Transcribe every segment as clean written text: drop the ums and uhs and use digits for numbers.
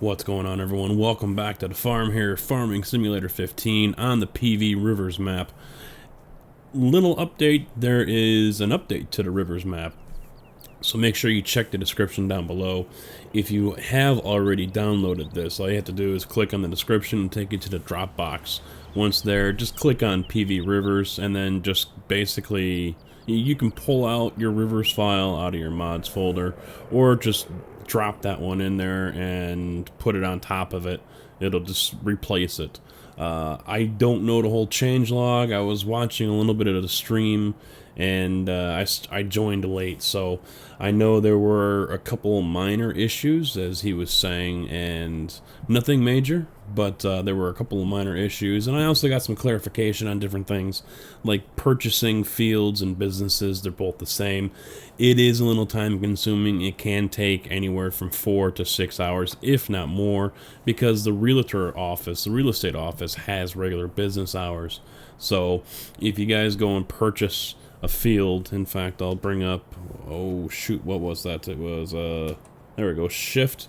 What's going on, everyone? Welcome back to the farm here, Farming Simulator 15 on the PV Rivers map. Little update, there is an update to the Rivers map, so make sure you check the description down below. If you have already downloaded this, all you have to do is click on the description and take you to the Dropbox. Once there, just click on PV Rivers and then just basically you can pull out your Rivers file out of your mods folder, or just drop that one in there and put it on top of it. It'll just replace it. I don't know the whole changelog. I was watching a little bit of the stream, and I joined late, so I know there were a couple minor issues, as he was saying, and nothing major, but there were a couple of minor issues, and I also got some clarification on different things, like purchasing fields and businesses. They're both the same. It is a little time consuming. It can take anywhere from 4 to 6 hours, if not more, because the realtor office, the real estate office, has regular business hours. So if you guys go and purchase a field, in fact, I'll bring up, oh shoot, what was that? It was there we go, shift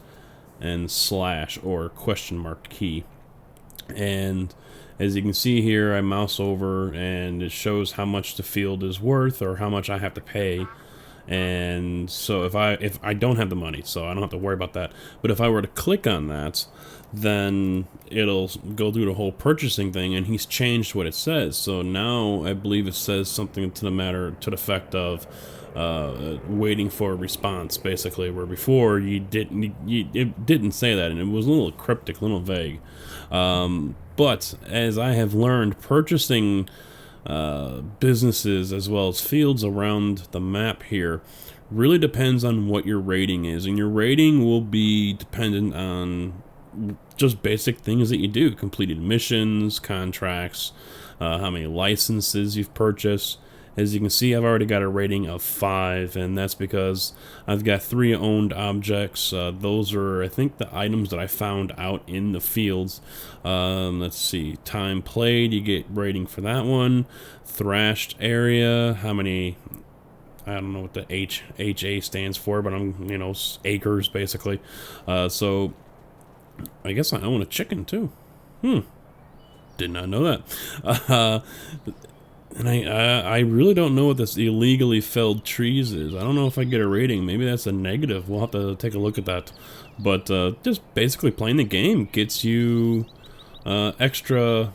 and slash, or question mark key, and as you can see here, I mouse over and it shows how much the field is worth, or how much I have to pay. And so if I don't have the money, so I don't have to worry about that, but if I were to click on that, then it'll go through the whole purchasing thing, and he's changed what it says. So now I believe it says something to the effect of waiting for a response, basically, where before it didn't say that, and it was a little cryptic, a little vague. But as I have learned, purchasing businesses as well as fields around the map here really depends on what your rating is, and your rating will be dependent on just basic things that you do: completed missions, contracts, how many licenses you've purchased. As you can see, I've already got a rating of 5, and that's because I've got 3 owned objects. Those are, I think, the items that I found out in the fields. Let's see, time played, you get rating for that one. Thrashed area, how many, I don't know what the HA stands for, but acres, basically. So I guess I own a chicken too. Did not know that. And I really don't know what this illegally felled trees is. I don't know if I get a rating. Maybe that's a negative. We'll have to take a look at that. But just basically playing the game gets you extra,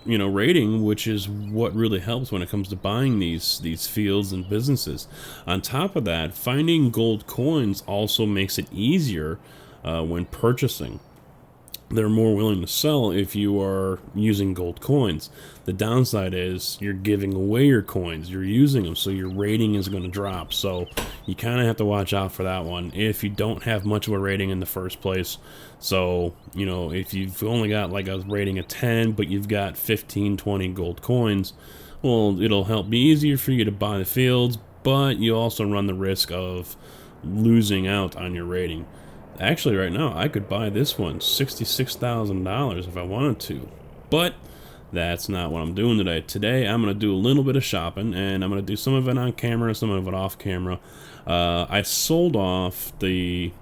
rating, which is what really helps when it comes to buying these fields and businesses. On top of that, finding gold coins also makes it easier when purchasing. They're more willing to sell if you are using gold coins. The downside is you're giving away your coins, you're using them, so your rating is going to drop. So you kind of have to watch out for that one if you don't have much of a rating in the first place. So, if you've only got like a rating of 10, but you've got 15, 20 gold coins, well, it'll help be easier for you to buy the fields, but you also run the risk of losing out on your rating. Actually, right now, I could buy this one, $66,000 if I wanted to. But that's not what I'm doing today. Today, I'm going to do a little bit of shopping, and I'm going to do some of it on camera, some of it off camera. I sold off the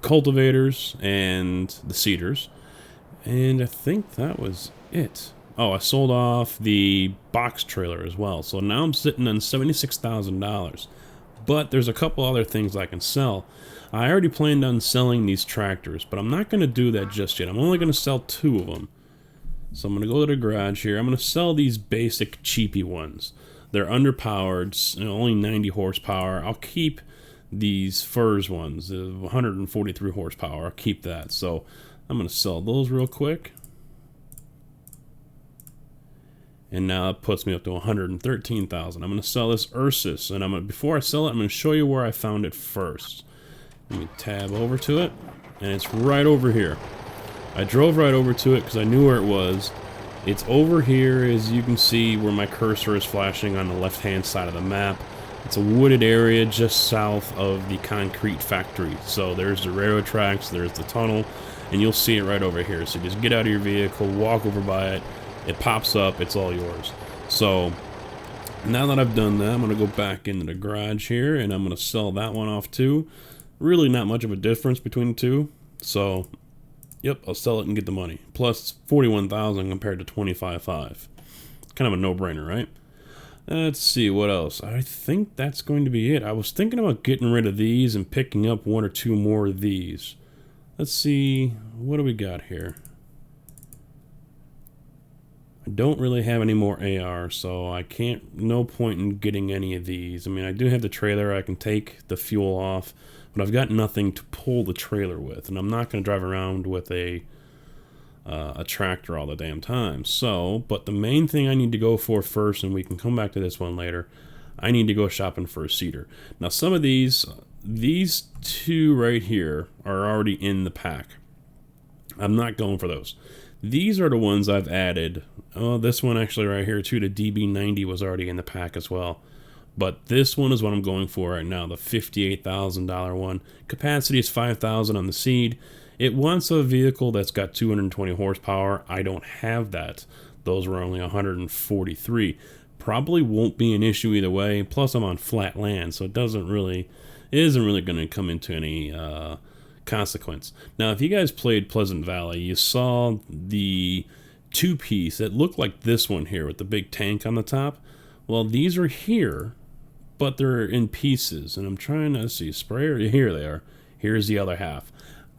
cultivators and the seeders, and I think that was it. Oh, I sold off the box trailer as well. So now I'm sitting on $76,000. But there's a couple other things I can sell. I already planned on selling these tractors, but I'm not going to do that just yet. I'm only going to sell 2 of them. So I'm going to go to the garage here. I'm going to sell these basic cheapy ones. They're underpowered, only 90 horsepower. I'll keep these FURS ones, 143 horsepower. I'll keep that. So I'm going to sell those real quick. And now it puts me up to 113,000. I'm going to sell this Ursus, and before I sell it, I'm going to show you where I found it first. Let me tab over to it, and it's right over here. I drove right over to it because I knew where it was. It's over here, as you can see where my cursor is flashing on the left-hand side of the map. It's a wooded area just south of the concrete factory. So there's the railroad tracks, there's the tunnel, and you'll see it right over here. So just get out of your vehicle, walk over by it. It pops up, it's all yours. So now that I've done that, I'm going to go back into the garage here, and I'm going to sell that one off too. Really not much of a difference between the two. So, yep, I'll sell it and get the money. Plus 41,000 compared to 25.5. Kind of a no-brainer, right? Let's see, what else? I think that's going to be it. I was thinking about getting rid of these and picking up one or two more of these. Let's see, what do we got here? I don't really have any more AR, so I can't, no point in getting any of these. I mean, I do have the trailer, I can take the fuel off, but I've got nothing to pull the trailer with, and I'm not going to drive around with a tractor all the damn time. So, but the main thing I need to go for first, and we can come back to this one later, I need to go shopping for a seeder. Now, some of these two right here are already in the pack. I'm not going for those. These are the ones I've added. Oh, this one actually right here too, the DB90 was already in the pack as well. But this one is what I'm going for right now, the $58,000 one. Capacity is 5,000 on the Seed. It wants a vehicle that's got 220 horsepower. I don't have that. Those were only 143. Probably won't be an issue either way. Plus, I'm on flat land, so it isn't really going to come into any consequence. Now, if you guys played Pleasant Valley, you saw the two-piece that looked like this one here with the big tank on the top. Well, these are here, but they're in pieces, and I'm trying to see sprayer. Here they are. Here's the other half.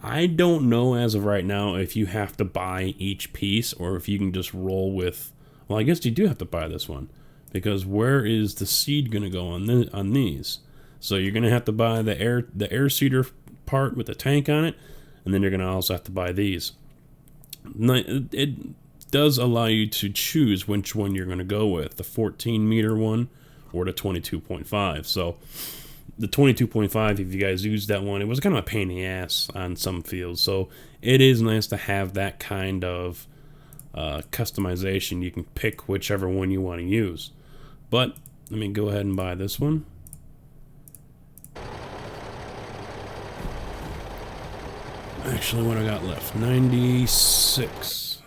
I don't know as of right now if you have to buy each piece or if you can just roll with. Well, I guess you do have to buy this one, because where is the seed going to go on these? So you're going to have to buy the air seeder part with the tank on it, and then you're going to also have to buy these. It does allow you to choose which one you're going to go with, the 14 meter one or the 22.5. So the 22.5, if you guys used that one, it was kind of a pain in the ass on some fields. So it is nice to have that kind of customization. You can pick whichever one you want to use. But let me go ahead and buy this one. Actually, what I got left? 96.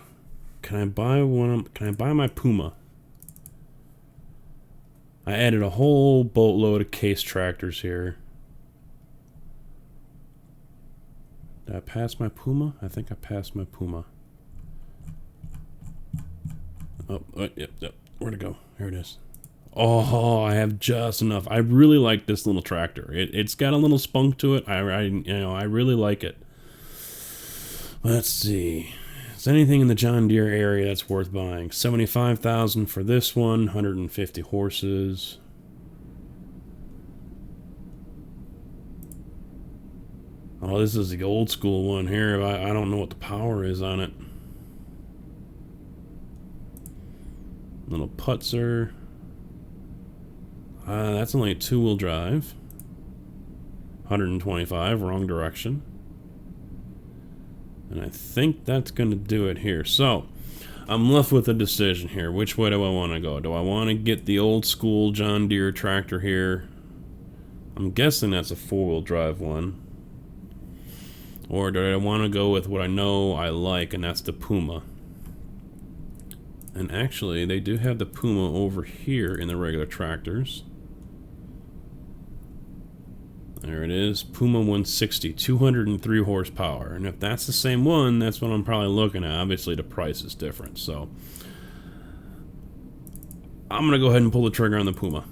Can I buy one? Can I buy my Puma? I added a whole boatload of case tractors here. Did I pass my Puma? I think I passed my Puma. Oh, yep. Where'd it go? Here it is. Oh, I have just enough. I really like this little tractor. It's got a little spunk to it. I really like it. Let's see. Is anything in the John Deere area that's worth buying? 75,000 for this one, 150 horses. Oh, this is the old school one here. I don't know what the power is on it. Little Putzer. That's only a two-wheel drive. 125, wrong direction. And I think that's going to do it here. So, I'm left with a decision here. Which way do I want to go? Do I want to get the old school John Deere tractor here? I'm guessing that's a four-wheel drive one. Or do I want to go with what I know I like, and that's the Puma? And actually, they do have the Puma over here in the regular tractors. There it is, Puma 160, 203 horsepower. And if that's the same one, that's what I'm probably looking at. Obviously, the price is different. So, I'm going to go ahead and pull the trigger on the Puma.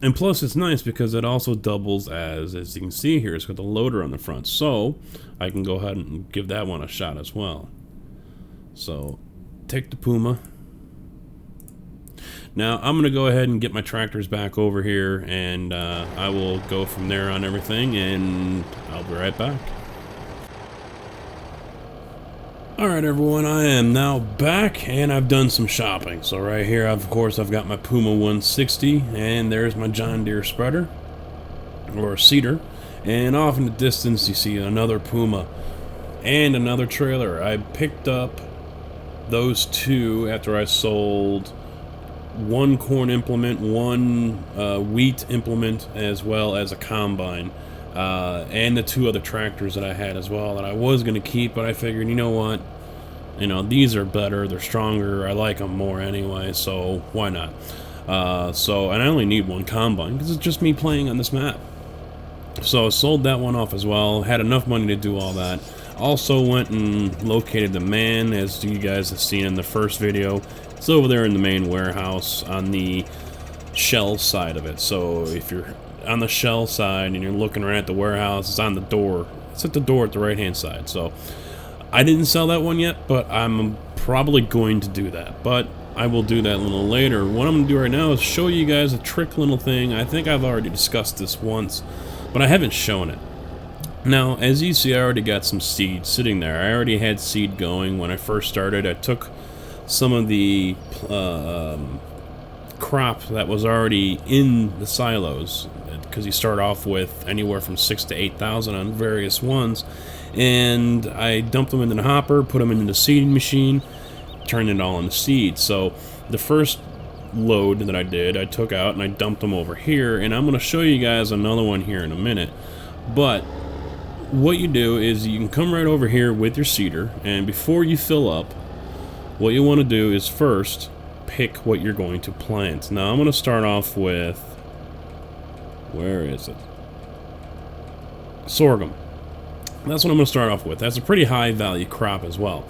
And plus, it's nice because it also doubles as you can see here, it's got the loader on the front. So, I can go ahead and give that one a shot as well. So, take the Puma. Now, I'm going to go ahead and get my tractors back over here, and I will go from there on everything, and I'll be right back. Alright everyone, I am now back, and I've done some shopping. So right here, of course, I've got my Puma 160, and there's my John Deere spreader, or seeder. And off in the distance, you see another Puma, and another trailer. I picked up those two after I sold one corn implement, one wheat implement, as well as a combine, and the two other tractors that I had as well that I was going to keep, but I figured, you know what, these are better, they're stronger, I like them more anyway, so why not? And I only need one combine because it's just me playing on this map. So I sold that one off as well. Had enough money to do all that. Also went and located the man, as you guys have seen in the first video. It's over there in the main warehouse on the shell side of it. So if you're on the shell side and you're looking right at the warehouse, it's on the door. It's at the door at the right hand side. So I didn't sell that one yet, but I'm probably going to do that. But I will do that a little later. What I'm going to do right now is show you guys a trick little thing. I think I've already discussed this once, but I haven't shown it. Now, as you see, I already got some seed sitting there. I already had seed going when I first started. I took some of the crop that was already in the silos, because you start off with anywhere from 6,000 to 8,000 on various ones, and I dumped them into the hopper, put them into the seeding machine, turned it all into seed. So the first load that I did, I took out and I dumped them over here, and I'm going to show you guys another one here in a minute. But what you do is you can come right over here with your seeder, and before you fill up, what you want to do is first pick what you're going to plant. Now I'm going to start off with, where is it? Sorghum. That's what I'm going to start off with. That's a pretty high value crop as well.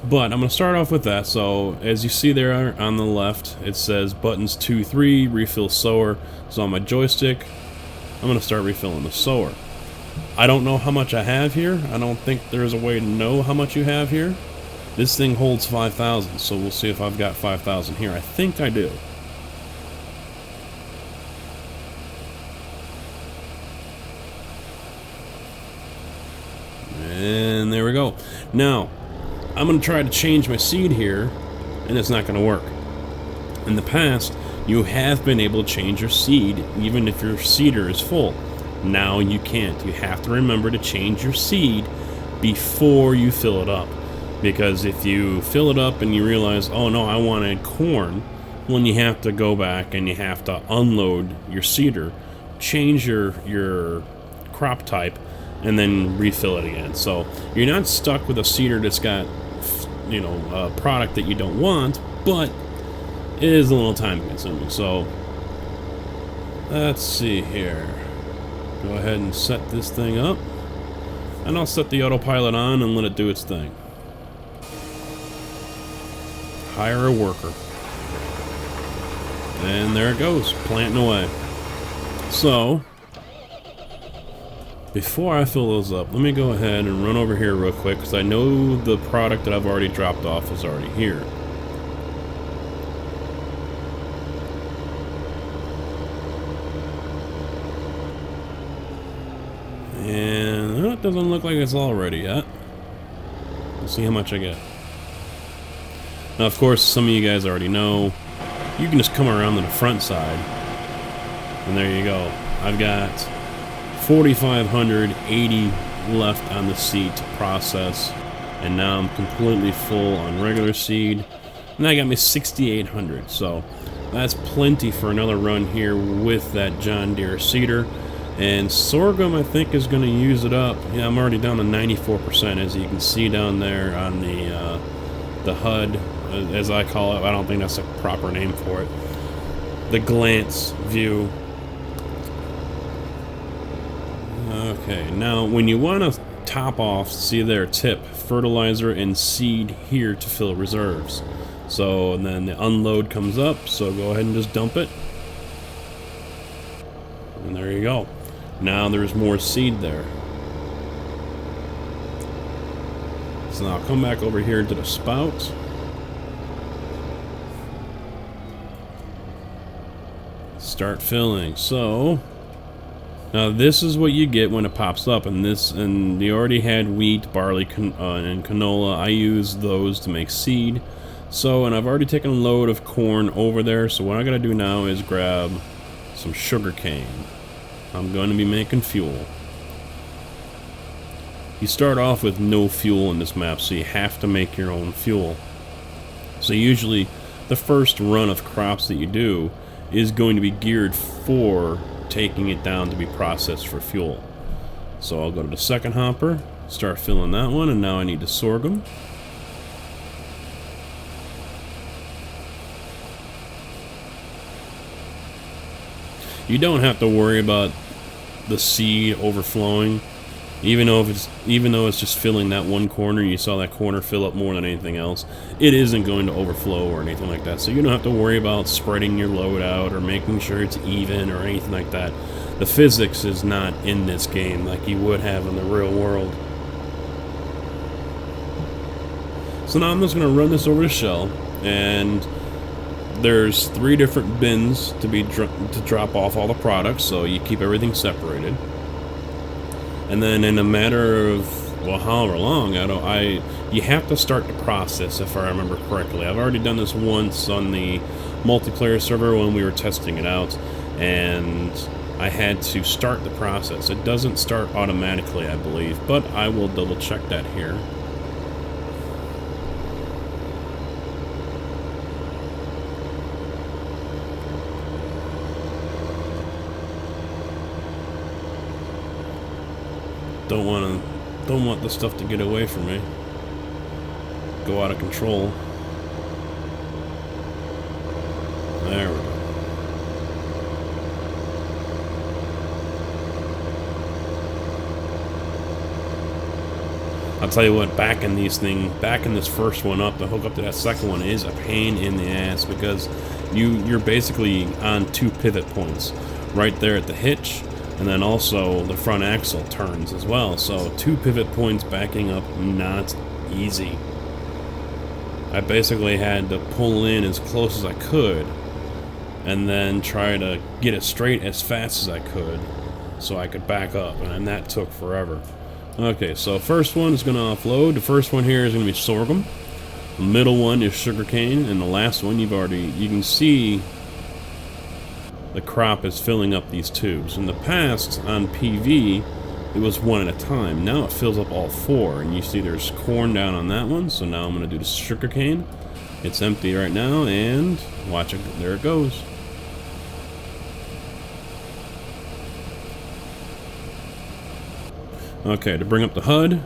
But I'm going to start off with that. So as you see there on the left, it says buttons 2, 3, refill sower. So on my joystick, I'm going to start refilling the sower. I don't know how much I have here. I don't think there's a way to know how much you have here. This thing holds 5,000, so we'll see if I've got 5,000 here. I think I do. And there we go. Now, I'm going to try to change my seed here, and it's not going to work. In the past, you have been able to change your seed, even if your seeder is full. Now you can't. You have to remember to change your seed before you fill it up. Because if you fill it up and you realize, oh no, I wanted corn, well, you have to go back and you have to unload your seeder, change your crop type, and then refill it again. So you're not stuck with a seeder that's got, you know, a product that you don't want, but it is a little time consuming. So let's see here. Go ahead and set this thing up, and I'll set the autopilot on and let it do its thing. Hire a worker. And there it goes, planting away. So, before I fill those up, let me go ahead and run over here real quick, because I know the product that I've already dropped off is already here. And it doesn't look like it's all ready yet. Let's see how much I get. Now, of course, some of you guys already know, you can just come around to the front side, and there you go. I've got 4,580 left on the seed to process, and now I'm completely full on regular seed, and that got me 6,800. So that's plenty for another run here with that John Deere seeder. And sorghum, I think, is going to use it up. Yeah, I'm already down to 94%, as you can see down there on the HUD, as I call it. I don't think that's a proper name for it. The glance view. Okay, now when you want to top off, see there, tip, fertilizer and seed here to fill reserves. So, and then the unload comes up, so go ahead and just dump it. And there you go. Now there's more seed there. So now I'll come back over here to the spout. Start filling. So now this is what you get when it pops up, and you already had wheat, barley, and canola. I use those to make seed. So, and I've already taken a load of corn over there, so what I gotta do now is grab some sugar cane. I'm going to be making fuel. You start off with no fuel in this map, so you have to make your own fuel. So usually the first run of crops that you do is going to be geared for taking it down to be processed for fuel. So I'll go to the second hopper, start filling that one, and now I need the sorghum. You don't have to worry about the seed overflowing. Even though it's just filling that one corner, you saw that corner fill up more than anything else, it isn't going to overflow or anything like that. So you don't have to worry about spreading your load out or making sure it's even or anything like that. The physics is not in this game like you would have in the real world. So now I'm just going to run this over to Shell, and there's 3 different bins to drop off all the products, so you keep everything separated. And then in a matter of, well, however long, you have to start the process, if I remember correctly. I've already done this once on the multiplayer server when we were testing it out, and I had to start the process. It doesn't start automatically, I believe, but I will double check that here. Don't want the stuff to get away from me. Go out of control. There we go. I'll tell you what, backing this first one up to hook up to that second one is a pain in the ass, because you're basically on 2 pivot points. Right there at the hitch, and then also the front axle turns as well. So 2 pivot points backing up, not easy. I basically had to pull in as close as I could and then try to get it straight as fast as I could so I could back up, and that took forever. Okay, so first one is going to offload. The first one here is going to be sorghum. The middle one is sugarcane, and the last one you can see the crop is filling up these tubes. In the past, on PV, it was 1 at a time. Now it fills up all 4, and you see there's corn down on that one, so now I'm going to do the sugarcane. It's empty right now, and watch it, there it goes. Okay, to bring up the HUD,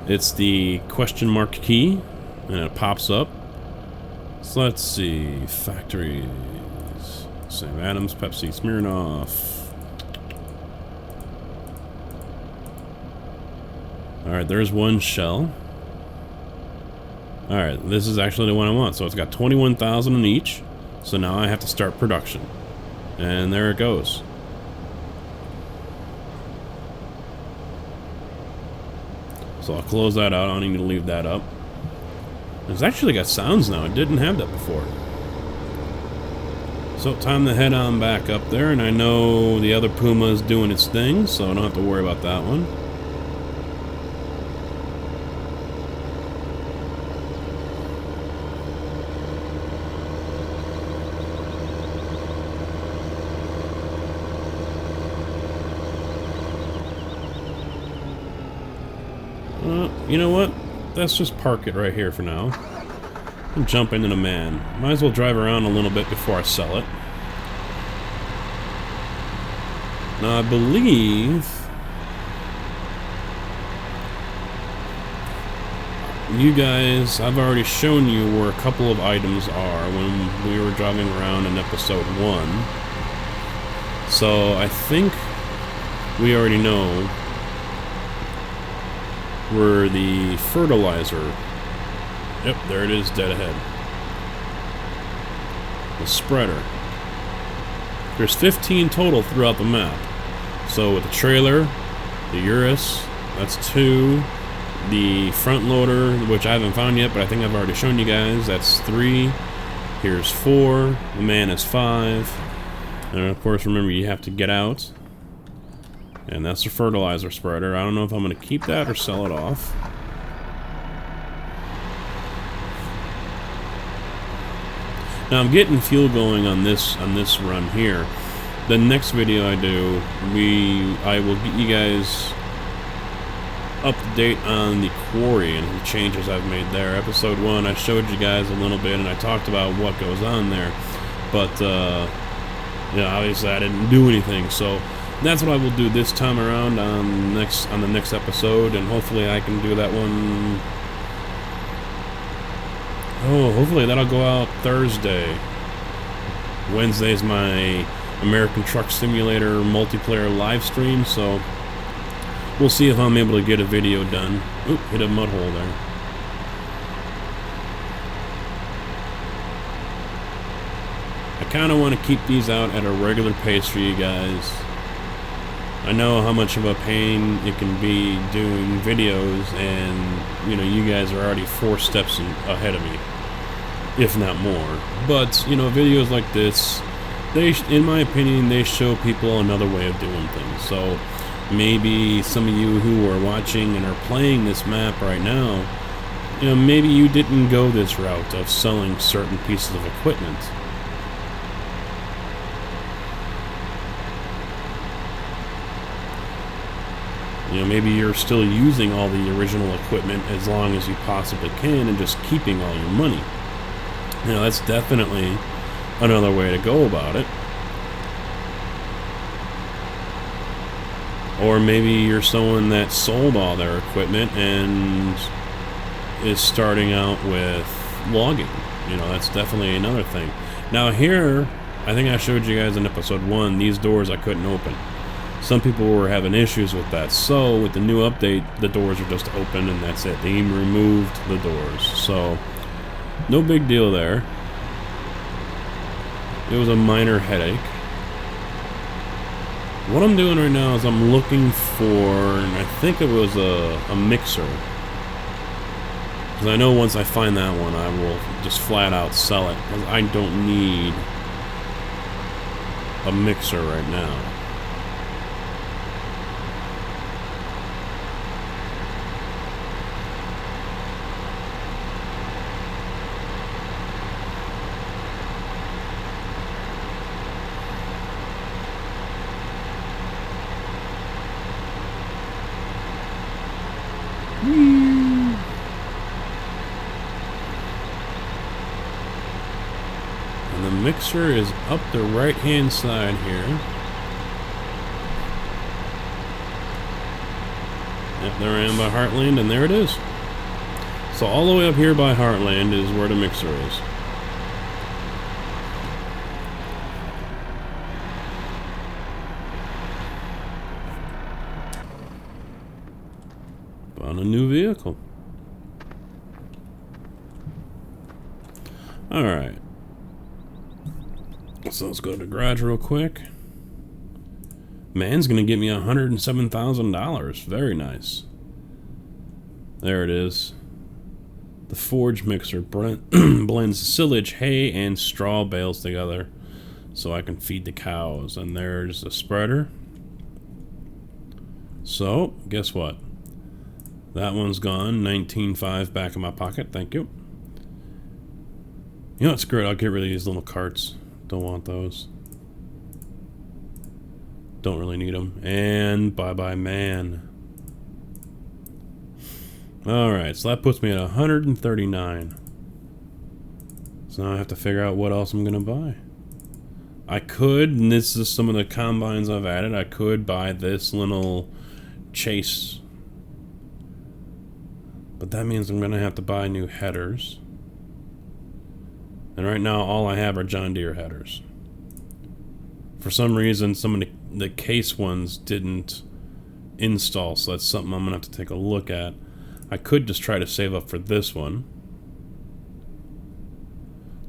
it's the question mark key, and it pops up. So let's see, factories. Sam Adams, Pepsi, Smirnoff. Alright, there's one Shell. Alright, this is actually the one I want. So it's got 21,000 in each. So now I have to start production. And there it goes. So I'll close that out. I don't need to leave that up. It's actually got sounds now. It didn't have that before. So time to head on back up there, and I know the other Puma is doing its thing, so I don't have to worry about that one. You know what? Let's just park it right here for now. And jump into the man. Might as well drive around a little bit before I sell it. Now I believe you guys, I've already shown you where a couple of items are when we were driving around in episode 1. So I think we already know where the fertilizer. Yep, there it is, dead ahead. The spreader. There's 15 total throughout the map. So with the trailer, the Urus, that's 2. The front loader, which I haven't found yet, but I think I've already shown you guys, that's 3. Here's 4. The man is 5. And of course, remember, you have to get out. And that's the fertilizer spreader. I don't know if I'm going to keep that or sell it off. Now I'm getting fuel going on this run here. The next video I do, I will get you guys up to date on the quarry and the changes I've made there. Episode 1, I showed you guys a little bit and I talked about what goes on there, but yeah, obviously I didn't do anything. So that's what I will do this time around on the next episode, and hopefully I can do that one. Oh, hopefully that'll go out Thursday. Wednesday's my American Truck Simulator multiplayer live stream, so we'll see if I'm able to get a video done. Oop, hit a mud hole there. I kind of want to keep these out at a regular pace for you guys. I know how much of a pain it can be doing videos, and, you know, you guys are already 4 steps ahead of me, if not more. But, you know, videos like this, in my opinion, they show people another way of doing things. So maybe some of you who are watching and are playing this map right now, you know, maybe you didn't go this route of selling certain pieces of equipment. You know, maybe you're still using all the original equipment as long as you possibly can and just keeping all your money. You know, that's definitely another way to go about it. Or maybe you're someone that sold all their equipment and is starting out with logging. You know, that's definitely another thing. Now here, I think I showed you guys in episode 1, these doors I couldn't open. Some people were having issues with that, so with the new update, the doors are just open and that's it. They removed the doors, so no big deal there. It was a minor headache. What I'm doing right now is I'm looking for, and I think it was a mixer. Because I know once I find that one, I will just flat out sell it. Because I don't need a mixer right now. And the mixer is up the right hand side here. Yep, there I am by Heartland, and there it is. So all the way up here by Heartland is where the mixer is. Found a new vehicle. Alright. So let's go to the garage real quick. Man's gonna get me $107,000. Very nice. There it is. The forge mixer blends silage, hay, and straw bales together so I can feed the cows. And there's the spreader. So, guess what? That one's gone. 19.5 back in my pocket. Thank you. You know what's great? I'll get rid of these little carts. Don't want those. Don't really need them. And bye-bye man. Alright, so that puts me at 139. So now I have to figure out what else I'm going to buy. I could, and this is some of the combines I've added, I could buy this little chase. But that means I'm going to have to buy new headers. And right now, all I have are John Deere headers. For some reason, some of the case ones didn't install, so that's something I'm going to have to take a look at. I could just try to save up for this one.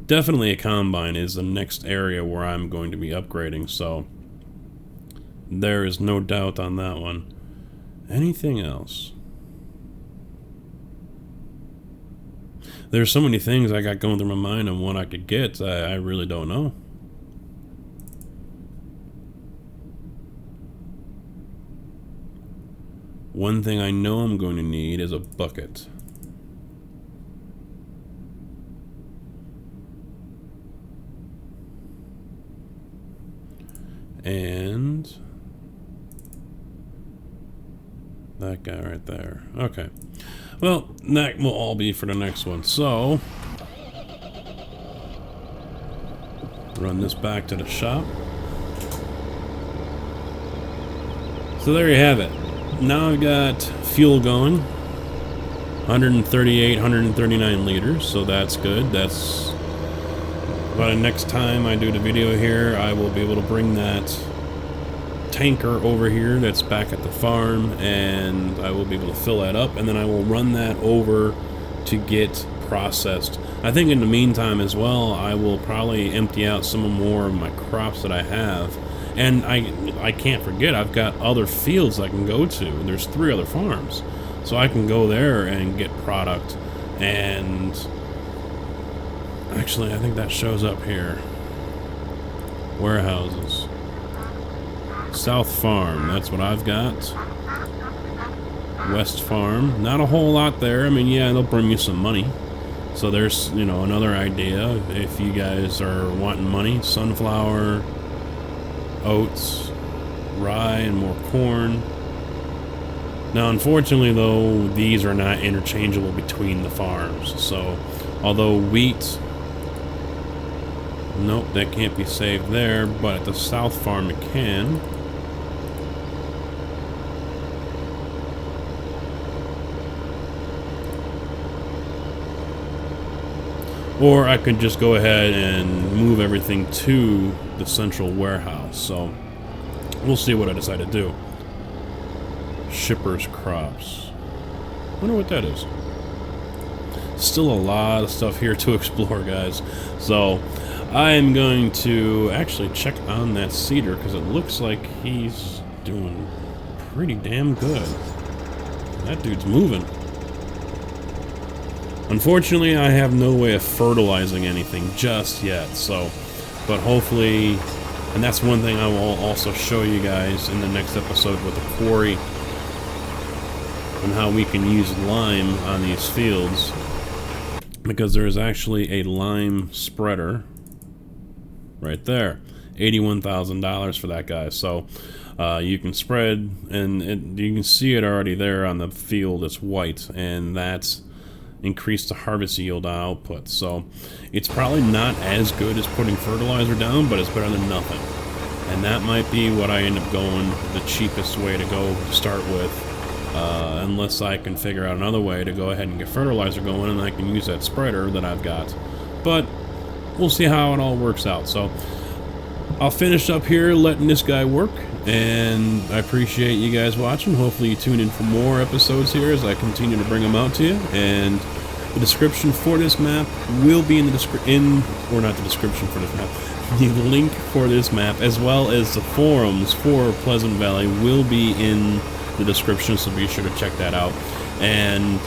Definitely a combine is the next area where I'm going to be upgrading, so there is no doubt on that one. Anything else? There's so many things I got going through my mind on what I could get. I really don't know. One thing I know I'm going to need is a bucket. And that guy right there. Okay. Well, that will all be for the next one. So, run this back to the shop. So there you have it. Now I've got fuel going. 138, 139 liters, so that's good. That's But next time I do the video here, I will be able to bring that tanker over here that's back at the farm, and I will be able to fill that up, and then I will run that over to get processed. I think in the meantime as well, I will probably empty out some more of my crops that I have. And I can't forget, I've got other fields I can go to. There's 3 other farms. So I can go there and get product. And actually, I think that shows up here. Warehouses. South Farm, that's what I've got. West Farm, not a whole lot there. I mean, yeah, they'll bring me some money. So there's, you know, another idea if you guys are wanting money. Sunflower, oats, rye, and more corn. Now, unfortunately, though, these are not interchangeable between the farms. So, although wheat, nope, that can't be saved there, but at the South Farm it can. Or I could just go ahead and move everything to the central warehouse. So we'll see what I decide to do. Shippers crops. Wonder what that is. Still a lot of stuff here to explore, guys. So I am going to actually check on that cedar because it looks like he's doing pretty damn good. That dude's moving. Unfortunately, I have no way of fertilizing anything just yet, so, but hopefully, and that's one thing I will also show you guys in the next episode with the quarry, and how we can use lime on these fields, because there is actually a lime spreader right there. $81,000 for that guy, so you can spread, and you can see it already there on the field. It's white, and that's increase the harvest yield output. So it's probably not as good as putting fertilizer down, but it's better than nothing. And that might be what I end up going the cheapest way to go to start with, unless I can figure out another way to go ahead and get fertilizer going, and I can use that spreader that I've got. But we'll see how it all works out. So I'll finish up here letting this guy work, and I appreciate you guys watching. Hopefully you tune in for more episodes here as I continue to bring them out to you. And the description for this map will be in the description, or not the description for this map, the link for this map, as well as the forums for Pleasant Valley, will be in the description, so be sure to check that out. And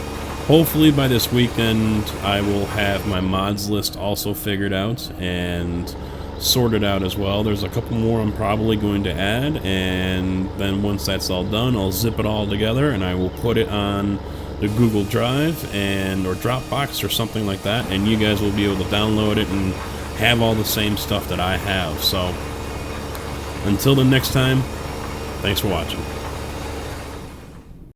hopefully by this weekend I will have my mods list also figured out and sorted out as well. There's a couple more I'm probably going to add, and then once that's all done, I'll zip it all together and I will put it on the Google Drive and or Dropbox or something like that, and you guys will be able to download it and have all the same stuff that I have. So until the next time, thanks for watching.